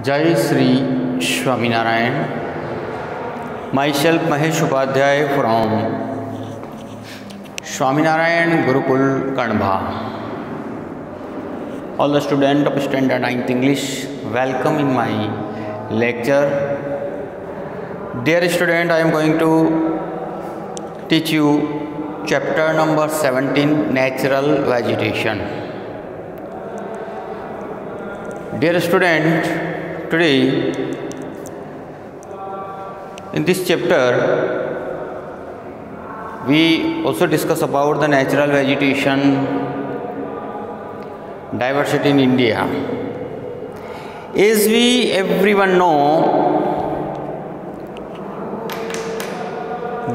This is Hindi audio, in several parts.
जय Shri Swaminarayan. myself Mahesh Upadhyay from Swaminarayan Gurukul Kanbha. All the students of Standard 9th English, welcome in my lecture. Dear student, I am going to teach you chapter number 17, Natural Vegetation. Dear student, today in this chapter we also discuss about the natural vegetation diversity in India. As we everyone know,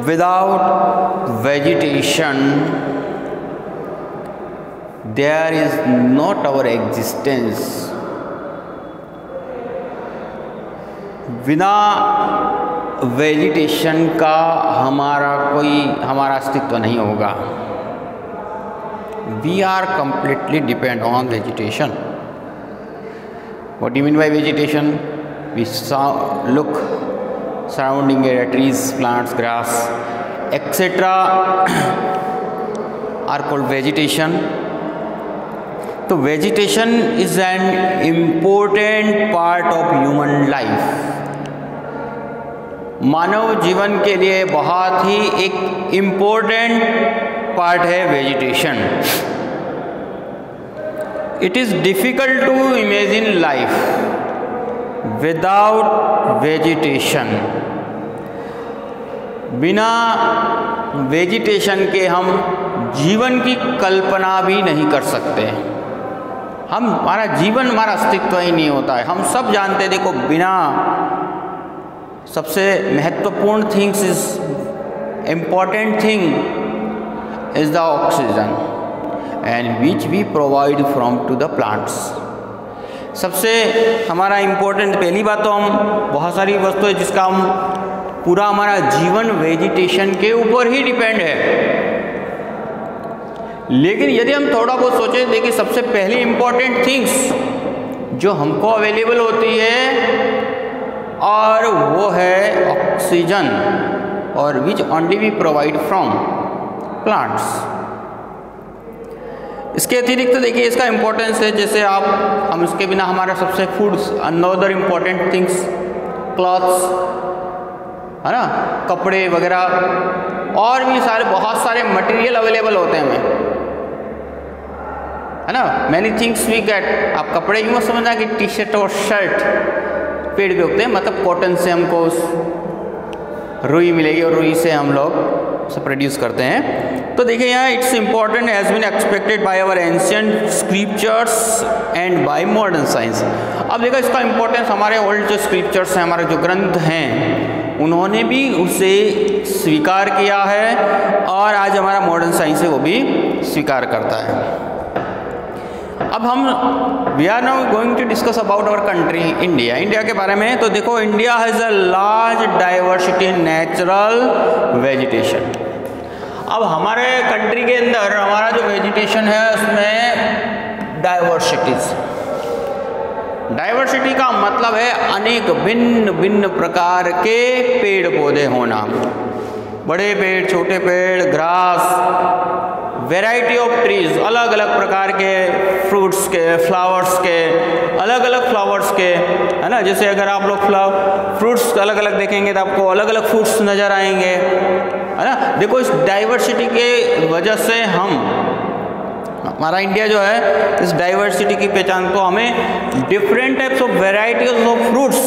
without vegetation there is not our existence. बिना वेजिटेशन का हमारा अस्तित्व नहीं होगा. We are completely depend on vegetation. What do you mean by vegetation? We look surrounding area, trees, plants, grass, etc. are called vegetation. तो vegetation is an important part of human life. मानव जीवन के लिए बहुत ही एक इम्पोर्टेंट पार्ट है vegetation. It is difficult to imagine life without vegetation. बिना वेजिटेशन के हम जीवन की कल्पना भी नहीं कर सकते. हमारा जीवन, हमारा अस्तित्व ही नहीं होता है. हम सब जानते हैं, देखो, बिना सबसे महत्वपूर्ण things is important thing is the oxygen and which we provide from to the plants. सबसे हमारा इम्पोर्टेंट, पहली बात तो हम बहुत सारी वस्तु है जिसका हम पूरा हमारा जीवन वेजिटेशन के ऊपर ही डिपेंड है. लेकिन यदि हम थोड़ा बहुत सोचें, देखिए, सबसे पहली इम्पॉर्टेंट थिंग्स जो हमको अवेलेबल होती है और वो है ऑक्सीजन, और which only we provide from plants. इसके अतिरिक्त देखिए इसका इम्पोर्टेंस है, जैसे हम इसके बिना हमारा सबसे foods, another important things, clothes, है ना, कपड़े वगैरह, और भी बहुत सारे मटेरियल अवेलेबल होते हैं हमें, है ना. Many things we get. आप कपड़े यूँ समझना कि टी शर्ट और शर्ट पेड़ पे उगते हैं, मतलब कॉटन से हमको रुई मिलेगी और रुई से हम लोग उसे प्रोड्यूस करते हैं. तो देखिए यहाँ it's important has been expected by our ancient scriptures and by modern science. अब देखो इसका इम्पोर्टेंस, हमारे ओल्ड जो स्क्रिप्चर्स हैं, हमारे जो ग्रंथ हैं, उन्होंने भी उसे स्वीकार किया है और आज हमारा मॉडर्न साइंस है वो भी स्वीकार करता है. अब we are now going to discuss about our country India. India के बारे में. तो देखो, India has a large diversity in natural vegetation. अब हमारे कंट्री के अंदर हमारा जो वेजिटेशन है उसमें डाइवर्सिटी का मतलब है अनेक भिन्न भिन्न प्रकार के पेड़ पौधे होना. बड़े पेड़, छोटे पेड़, ग्रास, वेराइटी ऑफ ट्रीज, अलग अलग प्रकार के फ्रूट्स के, फ्लावर्स के, अलग अलग फ्लावर्स के, है ना. जैसे अगर आप लोग फ्रूट्स अलग अलग देखेंगे तो आपको अलग अलग फ्रूट्स नज़र आएंगे, है ना. देखो, इस डाइवर्सिटी के वजह से हमारा इंडिया जो है, इस डाइवर्सिटी की पहचान, तो हमें different types of varieties of fruits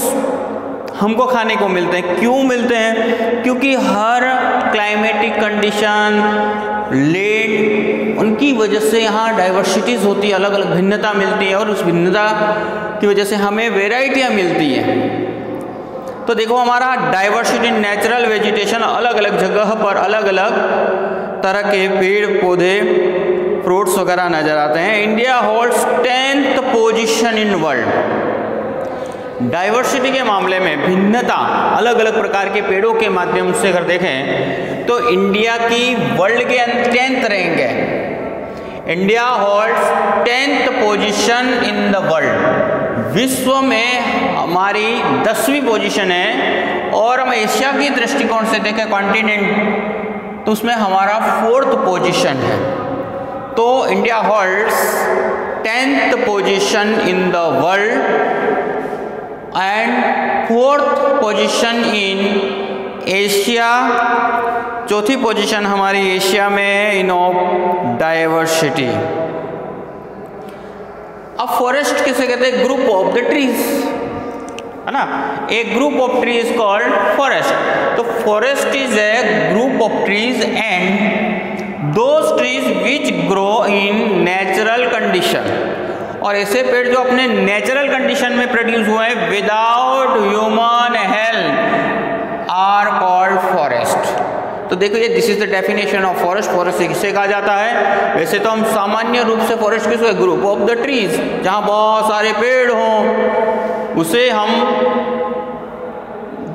हमको खाने को मिलते हैं. क्यों मिलते हैं? क्योंकि हर क्लाइमेटिक कंडीशन, लैंड, उनकी वजह से यहाँ डाइवर्सिटीज़ होती है, अलग अलग भिन्नता मिलती है, और उस भिन्नता की वजह से हमें वेराइटियाँ मिलती हैं. तो देखो, हमारा डाइवर्सिटी नेचुरल वेजिटेशन, अलग अलग जगह पर अलग अलग तरह के पेड़ पौधे, फ्रूट्स वगैरह नज़र आते हैं. India holds 10th position in world. Diversity के मामले में, भिन्नता, अलग अलग प्रकार के पेड़ों के माध्यम से अगर देखें तो इंडिया की वर्ल्ड के 10th रैंक है. India holds 10th position in the world विश्व में हमारी 10वीं पोजीशन है, और हम एशिया की दृष्टिकोण से देखें कॉन्टिनेंट तो उसमें हमारा 4th पोजीशन है। तो India holds 10th position in the world and 4th position in Asia. चौथी पोजीशन हमारी एशिया में है इन ऑफ डाइवर्सिटी। अब फॉरेस्ट किसे कहते हैं? ग्रुप ऑफ द ट्रीज, है ना। A group of tree is called forest. तो forest is a group of trees and those trees which grow in natural condition, और ऐसे पेड़ जो अपने नेचुरल कंडीशन में प्रोड्यूस हुए हैं without human help are called forest. तो देखो ये this is the definition of forest. Forest किसे कहा जाता है? वैसे तो हम सामान्य रूप से फॉरेस्ट किसको, ग्रुप ऑफ द ट्रीज, जहां बहुत सारे पेड़ हों उसे हम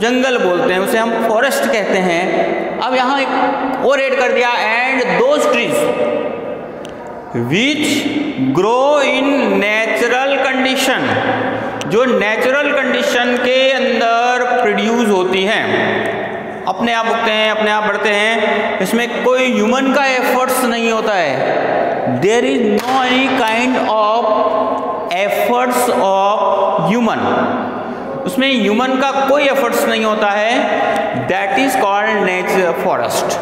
जंगल बोलते हैं, उसे हम फॉरेस्ट कहते हैं। अब यहाँ एक और ऐड कर दिया, and those trees which grow in natural condition, जो नेचुरल कंडीशन के अंदर प्रोड्यूस होती हैं, अपने आप उगते हैं, अपने आप बढ़ते हैं, इसमें कोई ह्यूमन का एफर्ट्स नहीं होता है। There is no any kind of efforts of human, उसमें ह्यूमन का कोई एफर्ट्स नहीं होता है। That is called nature forest.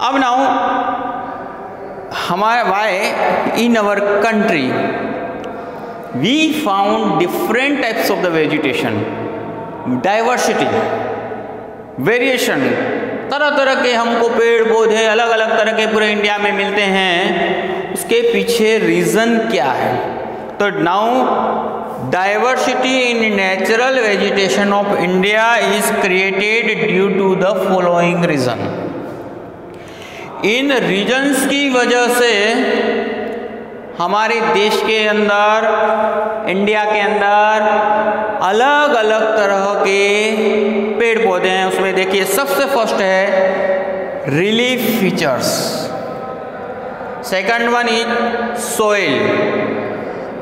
अब नाउ हमारे why in our country we found different types of the vegetation, diversity, variation, तरह तरह के हमको पेड़ पौधे अलग अलग तरह के पूरे इंडिया में मिलते हैं। उसके पीछे रीज़न क्या है? तो now diversity in natural vegetation of India is created due to the following reason. इन रीजन्स की वजह से हमारे देश के अंदर, इंडिया के अंदर अलग अलग तरह के पेड़ पौधे हैं। उसमें देखिए सबसे फर्स्ट है relief features, second one is soil,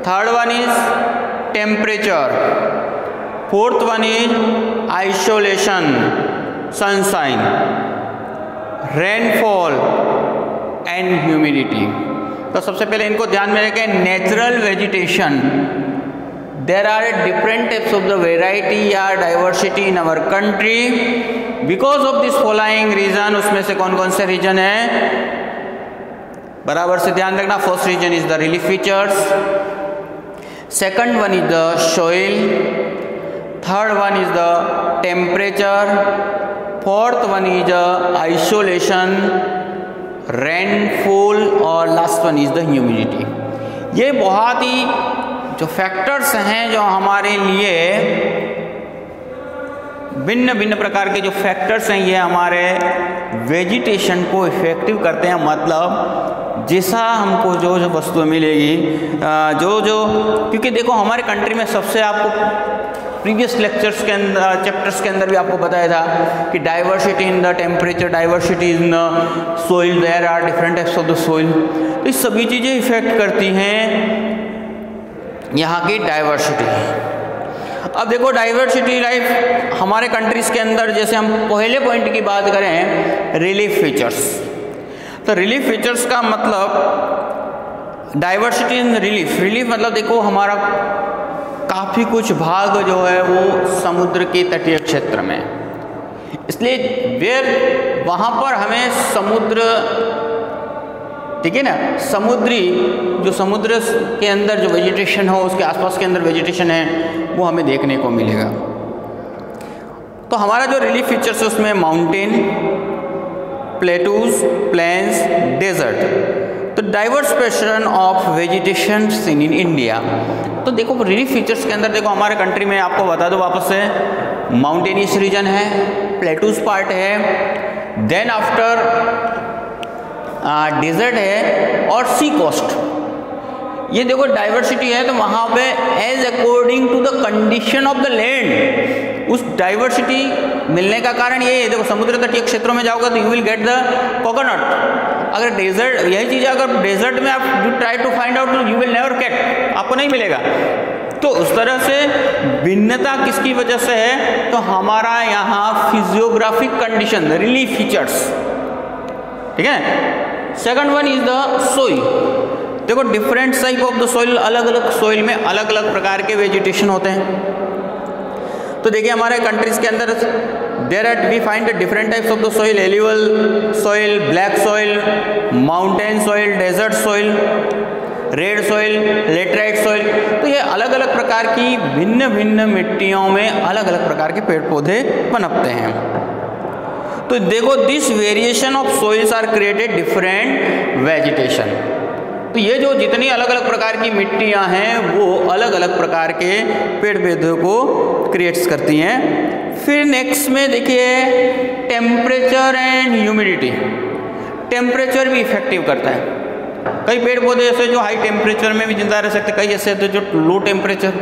third one is temperature, fourth one is isolation, sunshine, rainfall and humidity. तो सबसे पहले इनको ध्यान में रखें। Natural vegetation, there are different types of the variety या diversity in our country because of this following reason. उसमें से कौन कौन से रीजन है बराबर से ध्यान रखना। First reason is the relief features, second one is the soil, third one is the temperature, fourth one is the isolation, rainfall और last one is the humidity. ये बहुत ही जो फैक्टर्स हैं जो हमारे लिए भिन्न भिन्न प्रकार के जो फैक्टर्स हैं ये हमारे वेजिटेशन को इफेक्टिव करते हैं। मतलब जैसा हमको जो जो वस्तुएं मिलेगी क्योंकि देखो हमारे कंट्री में सबसे आपको प्रीवियस लेक्चर्स के अंदर चैप्टर्स के अंदर भी आपको बताया था कि diversity in the temperature, diversity in the soil, there are different types of the soil. तो ये सभी चीज़ें इफेक्ट करती हैं यहाँ की डाइवर्सिटी। अब देखो डाइवर्सिटी लाइफ हमारे कंट्रीज़ के अंदर, जैसे हम पहले पॉइंट की बात करें रिलीफ फीचर्स, तो रिलीफ फीचर्स का मतलब डाइवर्सिटी इन रिलीफ। रिलीफ मतलब देखो हमारा काफ़ी कुछ भाग जो है वो समुद्र के तटीय क्षेत्र में, इसलिए वहाँ पर हमें समुद्र, ठीक है ना, समुद्री जो समुद्र के अंदर जो वेजिटेशन हो उसके आसपास के अंदर वेजिटेशन है वो हमें देखने को मिलेगा। तो हमारा जो रिलीफ फीचर्स है उसमें माउंटेन, प्लेटूज, प्लेन्स, डेजर्ट। तो diversification of vegetation seen in India. तो देखो रिलीफ फीचर्स के अंदर देखो हमारे कंट्री में आपको बता दो वापस से, माउंटेनियस रीजन है, प्लेटूज पार्ट है, देन आफ्टर डेजर्ट है और सी कोस्ट। ये देखो डाइवर्सिटी है तो वहाँ पे as according to the condition of the land उस डाइवर्सिटी मिलने का कारण ये है। देखो समुद्र तटीय क्षेत्रों में जाओगे तो you will get the coconut, अगर डेजर्ट, यही चीज़ अगर डेजर्ट में आप you try to find out, you will never get, आपको नहीं मिलेगा। तो उस तरह से भिन्नता किसकी वजह से है, तो हमारा यहाँ फिजियोग्राफिक कंडीशन, रिलीफ फीचर्स, ठीक है। Second one is the soil. देखो different type of the soil, अलग अलग सोइल में अलग अलग प्रकार के वेजिटेशन होते हैं। तो देखिए हमारे कंट्रीज के अंदर there are we find different types of the soil, alluvial soil, black soil, mountain soil, desert soil, red soil, laterite soil. तो ये अलग अलग प्रकार की भिन्न भिन्न मिट्टियों में अलग अलग प्रकार के पेड़ पौधे पनपते हैं। तो देखो this variation of soils are created different vegetation. तो ये जो जितनी अलग अलग प्रकार की मिट्टियाँ हैं वो अलग अलग प्रकार के पेड़ पौधों को क्रिएट्स करती हैं। फिर नेक्स्ट में देखिए टेम्परेचर एंड ह्यूमिडिटी। टेम्परेचर भी इफेक्टिव करता है। कई पेड़ पौधे ऐसे जो हाई टेम्परेचर में भी जिंदा रह सकते, कई ऐसे जो लो टेम्परेचर।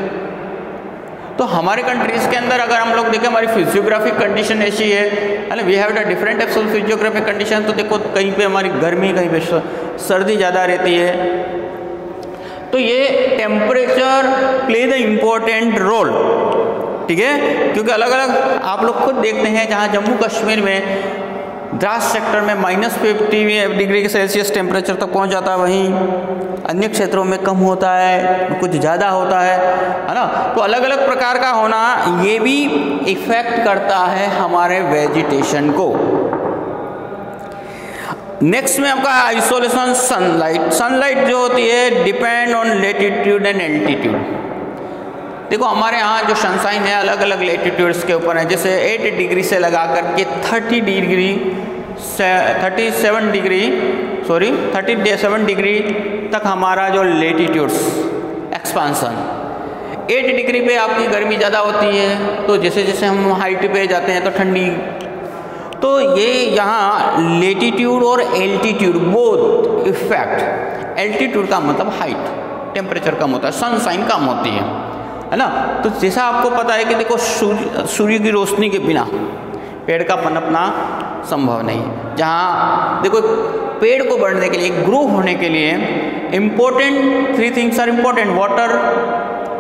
तो हमारे कंट्रीज़ के अंदर अगर हम लोग देखें हमारी फिजियोग्राफिक कंडीशन ऐसी है, we have the different types of physiographic condition. तो देखो कहीं पे हमारी गर्मी, कहीं पे सर्दी ज़्यादा रहती है। तो ये temperature play the important role, ठीक है, क्योंकि अलग अलग आप लोग खुद देखते हैं जहाँ जम्मू कश्मीर में द्रास सेक्टर में -50 डिग्री सेल्सियस टेम्परेचर तक पहुंच जाता है, वहीं अन्य क्षेत्रों में कम होता है, कुछ ज़्यादा होता है ना। तो अलग अलग प्रकार का होना ये भी इफेक्ट करता है हमारे वेजिटेशन को। नेक्स्ट में आपका आइसोलेशन सनलाइट। सनलाइट जो होती है depend on latitude and altitude. देखो हमारे यहाँ जो सनशाइन है अलग अलग लेटीट्यूड्स के ऊपर है, जैसे 8 डिग्री से लगा करके 37 डिग्री तक हमारा जो लेटीट्यूड्स एक्सपांसन। 8 डिग्री पे आपकी गर्मी ज़्यादा होती है, तो जैसे जैसे हम हाइट पे जाते हैं तो ठंडी। तो ये यहाँ लेटीट्यूड और एल्टीट्यूड बोथ इफेक्ट। एल्टीट्यूड का मतलब हाइट, टेम्परेचर कम होता है, सनशाइन कम होती है ना। तो जैसा आपको पता है कि देखो सूर्य की रोशनी के बिना पेड़ का पनपना संभव नहीं है। जहाँ देखो पेड़ को बढ़ने के लिए, ग्रो होने के लिए important 3 things are important, water,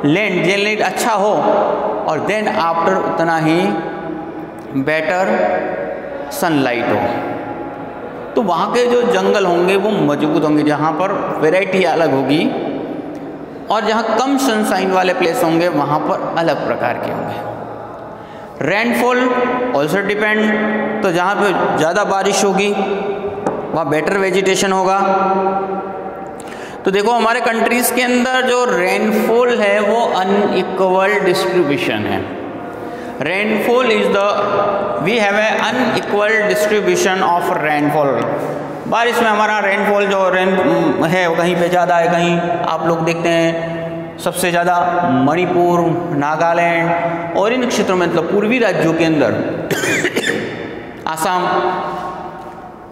land, जेनलेट अच्छा हो, और देन आफ्टर उतना ही बेटर सनलाइट हो। तो वहाँ के जो जंगल होंगे वो मजबूत होंगे, जहाँ पर वैरायटी अलग होगी, और जहाँ कम सनशाइन वाले प्लेस होंगे वहाँ पर अलग प्रकार के होंगे। रेनफॉल ऑल्सो डिपेंड, तो जहाँ पे ज़्यादा बारिश होगी वहाँ बेटर वेजिटेशन होगा। तो देखो हमारे कंट्रीज़ के अंदर जो रेनफॉल है वो अनइक्वल डिस्ट्रीब्यूशन है। Rainfall is the we have a unequal distribution of rainfall. बारिश में हमारा रेनफॉल जो है वो कहीं पे ज़्यादा है, कहीं आप लोग देखते हैं सबसे ज़्यादा मणिपुर, नागालैंड और इन क्षेत्रों में, मतलब पूर्वी राज्यों के अंदर आसाम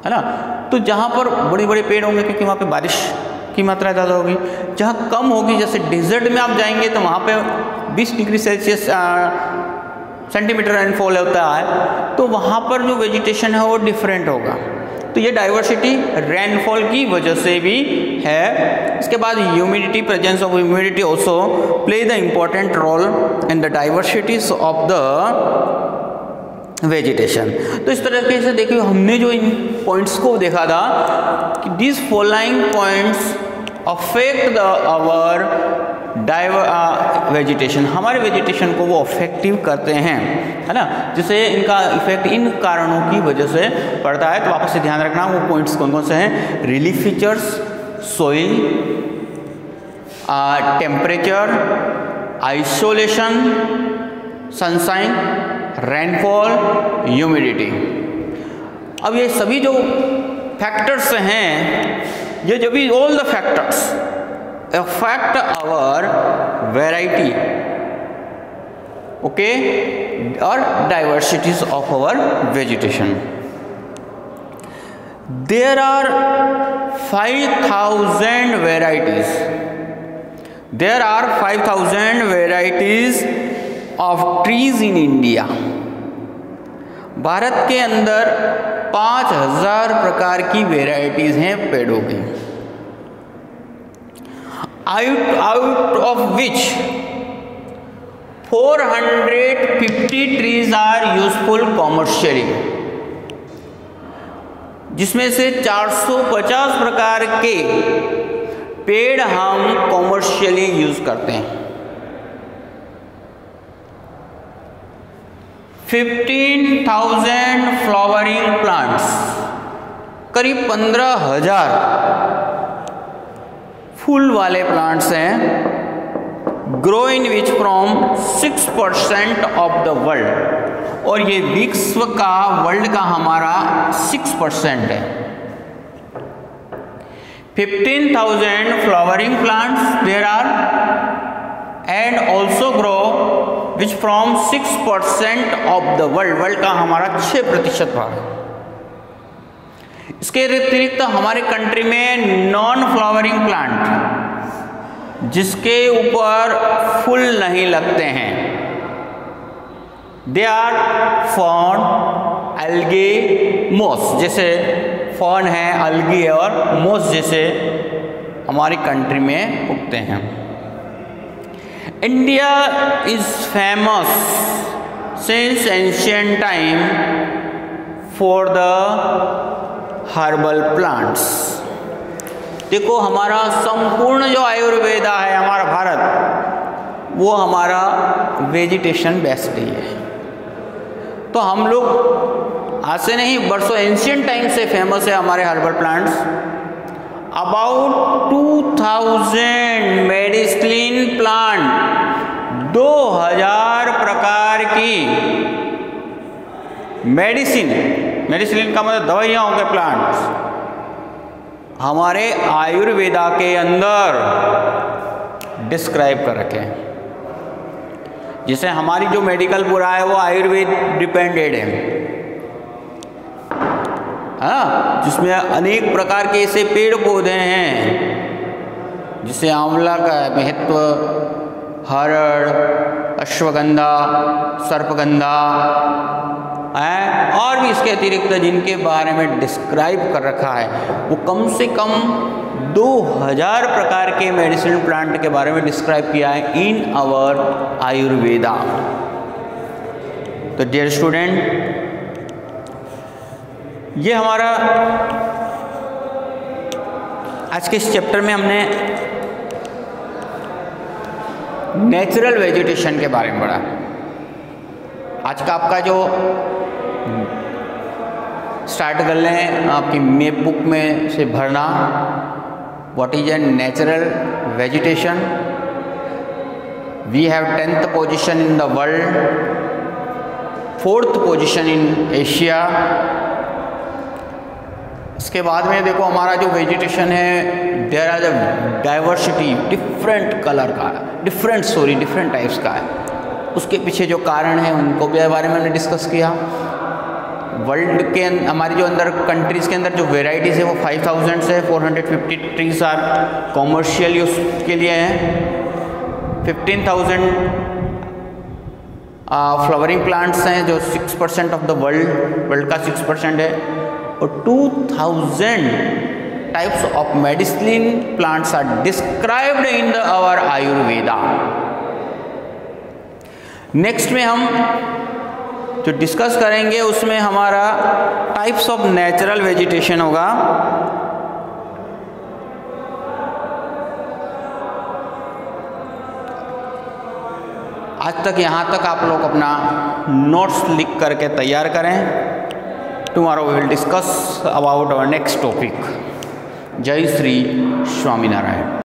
है ना। तो जहाँ पर बड़े बड़े पेड़ होंगे क्योंकि वहाँ पे बारिश की मात्रा ज़्यादा होगी। जहाँ कम होगी, जैसे डेजर्ट में आप जाएंगे तो वहाँ पे 20 डिग्री सेल्सियस सेंटीमीटर रेनफॉल होता है, तो वहाँ पर जो वेजिटेशन है वो डिफरेंट होगा। तो ये डाइवर्सिटी रेनफॉल की वजह से भी है। इसके बाद humidity, presence of humidity also play the important role in the diversities of the vegetation. तो इस तरीके से देखिए हमने जो इन पॉइंट्स को देखा था कि this following points affect the our vegetation, हमारे वेजिटेशन को वो अफेक्टिव करते हैं, है ना, जिससे इनका इफेक्ट इन कारणों की वजह से पड़ता है। तो वापस से ध्यान रखना वो पॉइंट्स कौन कौन से हैं। Relief features, soil, temperature, isolation, sunshine, rainfall, humidity. अब ये सभी जो फैक्टर्स हैं, ये जो भी all the factors affect our variety, okay, or diversities of our vegetation. There are 5,000 varieties. There are 5,000 varieties of trees in India. भारत के अंदर 5000 प्रकार की वेराइटीज हैं पेड़ों की। Out of which 450 trees are useful commercially, जिसमें से 450 प्रकार के पेड़ हम कॉमर्शियली यूज करते हैं। 15,000 फ्लावरिंग प्लांट्स, करीब 15,000 फूल वाले प्लांट्स हैं। Grow in which from 6% of the world, और ये विश्व का वर्ल्ड का हमारा 6% है। 15,000 flowering plants there are, and also grow which from 6% of the world, world का हमारा 6% भाग। इसके अतिरिक्त हमारे कंट्री में नॉन फ्लावरिंग प्लांट, जिसके ऊपर फूल नहीं लगते हैं, दे आर फॉर्न, एल्गे, मोस, जैसे फॉर्न है, अलगी है और मोस जैसे हमारी कंट्री में उगते हैं। India is famous since ancient time for the herbal plants. देखो हमारा संपूर्ण जो आयुर्वेदा है हमारा भारत, वो हमारा वेजिटेशन बेस्ड ही है। तो हम लोग आज से नहीं, बरसों एंशिएंट टाइम से फेमस है हमारे herbal plants. About 2000 medicine plant, 2000 प्रकार की मेडिसिन का मतलब दवाइयों के प्लांट्स हमारे आयुर्वेदा के अंदर डिस्क्राइब कर रखे हैं। जिसे हमारी जो मेडिकल पूरा है वो आयुर्वेद डिपेंडेड है, हाँ, जिसमें अनेक प्रकार के ऐसे पेड़ पौधे हैं, जिसे आंवला का महत्व, हरड़, अश्वगंधा, सर्पगंधा है, और भी इसके अतिरिक्त जिनके बारे में डिस्क्राइब कर रखा है वो कम से कम 2000 प्रकार के मेडिसिनल प्लांट के बारे में डिस्क्राइब किया है इन आवर आयुर्वेदा। तो डियर स्टूडेंट, ये हमारा आज के इस चैप्टर में हमने नेचुरल वेजिटेशन के बारे में पढ़ा। आज का आपका जो स्टार्ट कर लें आपकी मैप बुक में से भरना, what is a natural vegetation. We have 10th position in the world, 4th position in Asia. इसके बाद में देखो हमारा जो वेजिटेशन है, there are the diversity, different colour का, डिफरेंट टाइप्स का है। उसके पीछे जो कारण है उनको भी बारे में हमने डिस्कस किया। वर्ल्ड के हमारी जो अंदर कंट्रीज़ के अंदर जो वेराइटीज़ है वो 5000 से 450 ट्रीज आर कॉमर्शियल यूज के लिए हैं। 15,000 फ्लावरिंग प्लांट्स हैं जो 6% ऑफ द वर्ल्ड का 6% है, और 2000 types of medicine plants are described in the our Ayurveda. Next में हम जो डिस्कस करेंगे उसमें हमारा टाइप्स ऑफ नेचुरल वेजिटेशन होगा। आज तक यहाँ तक आप लोग अपना नोट्स लिख करके तैयार करें। Tomorrow we will discuss about our next topic. जय श्री स्वामीनारायण।